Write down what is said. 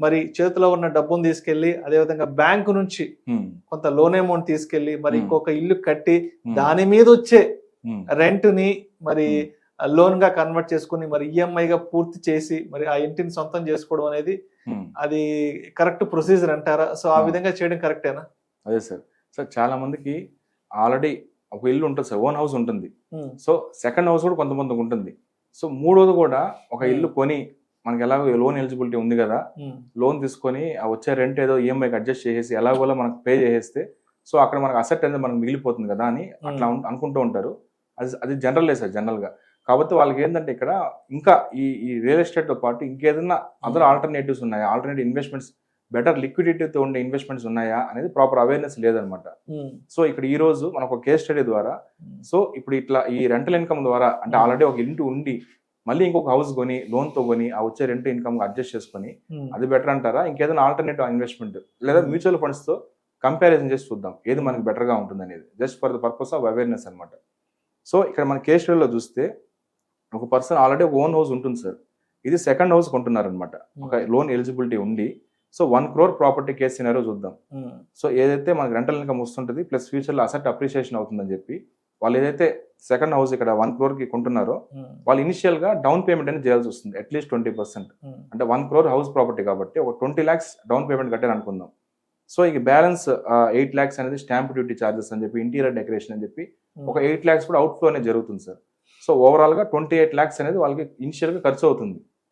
మరి చేతిలో ఉన్న డబ్బును తీసుకెళ్లి అదేవిధంగా బ్యాంకు నుంచి కొంత లోన్ అమౌంట్ తీసుకెళ్లి మరి ఇంకొక ఇల్లు కట్టి దాని మీద వచ్చే రెంట్ ని మరి లోన్ గా కన్వర్ట్ చేసుకుని మరి ఈఎంఐ గా పూర్తి చేసి మరి ఆ ఇంటిని సొంతం చేసుకోవడం అనేది అది కరెక్ట్ ప్రొసీజర్ అంటారా? సో ఆ విధంగా చేయడం కరెక్టేనా? అదే సార్. సార్ చాలా మందికి ఆల్రెడీ ఒక ఇల్లు ఉంటుంది సార్, ఓన్ హౌస్ ఉంటుంది. సో సెకండ్ హౌస్ కూడా కొంతమందికి ఉంటుంది. సో మూడోది కూడా ఒక ఇల్లు కొని మనకి ఎలాగో లోన్ ఎలిజిబిలిటీ ఉంది కదా, లోన్ తీసుకొని ఆ వచ్చే రెంట్ ఏదో ఈఎంఐకి అడ్జస్ట్ చేసేసి ఎలాగోలా మనకు పే చేసేస్తే సో అక్కడ మనకు అసెట్ అనేది మనకు మిగిలిపోతుంది కదా అని అట్లా అనుకుంటూ ఉంటారు. అది జనరల్ సార్ జనరల్గా. కాబట్టి వాళ్ళకి ఏంటంటే ఇక్కడ ఇంకా ఈ రియల్ ఎస్టేట్తో పాటు ఇంకేదైనా అదర్ ఆల్టర్నేటివ్స్ ఉన్నాయా, ఆల్టర్నేటివ్ ఇన్వెస్ట్మెంట్స్, బెటర్ లిక్విడిటీతో ఉండే ఇన్వెస్ట్మెంట్స్ ఉన్నాయా అనేది ప్రాపర్ అవేర్నెస్ లేదనమాట. సో ఇక్కడ ఈ రోజు మనకు ఒక కేస్ స్టడీ ద్వారా సో ఇప్పుడు ఇట్లా ఈ రెంటల్ ఇన్కమ్ ద్వారా అంటే ఆల్రెడీ ఒక ఇంటి ఉండి మళ్ళీ ఇంకొక హౌస్ కొని లోన్తో కొని ఆ వచ్చే రెంట్ ఇన్కమ్ అడ్జస్ట్ చేసుకొని అది బెటర్ అంటారా, ఇంకేదైనా ఆల్టర్నేటివ్ ఇన్వెస్ట్మెంట్ లేదా మ్యూచువల్ ఫండ్స్తో కంపారిజన్ చేసి చూద్దాం ఏది మనకి బెటర్గా ఉంటుంది అనేది, just for the purpose of awareness అనమాట. సో ఇక్కడ మన కేస్ స్టడీలో చూస్తే ఒక పర్సన్ ఆల్రెడీ ఒక ఓన్ హౌస్ ఉంటుంది సార్, ఇది సెకండ్ హౌస్ కొంటున్నారనమాట ఒక లోన్ ఎలిజిబిలిటీ ఉండి. సో 1 crore ప్రాపర్టీ కేసు సినారో చూద్దాం. సో ఏదైతే మనకి రెంటల్ ఇన్కమ్ వస్తుంటుంది ప్లస్ ఫ్యూచర్లో అసెట్ అప్రిషియేషన్ అవుతుందని చెప్పి వాళ్ళు ఏదైతే సెకండ్ హౌస్ ఇక్కడ 1 crore కొంటున్నారో వాళ్ళు ఇనిషియల్గా డౌన్ పేమెంట్ అనేది చేయాల్సి వస్తుంది అట్లీస్ట్ 20%. అంటే 1 crore హౌస్ ప్రాపర్టీ కాబట్టి ఒక 20 lakhs డౌన్ పేమెంట్ కట్టారు అనుకుందాం. సో ఇక బ్యాలెన్స్ 8 lakhs అనేది స్టాంప్ డ్యూటీ ఛార్జెస్ అని చెప్పి ఇంటీరియర్ డెకరేషన్ అని చెప్పి ఒక 8 lakhs కూడా అవుట్ ఫ్లో అనేది జరుగుతుంది సార్. సో ఓవరాల్గా 28 lakhs అనేది వాళ్ళకి ఇనిషియల్గా ఖర్చు అవుతుంది.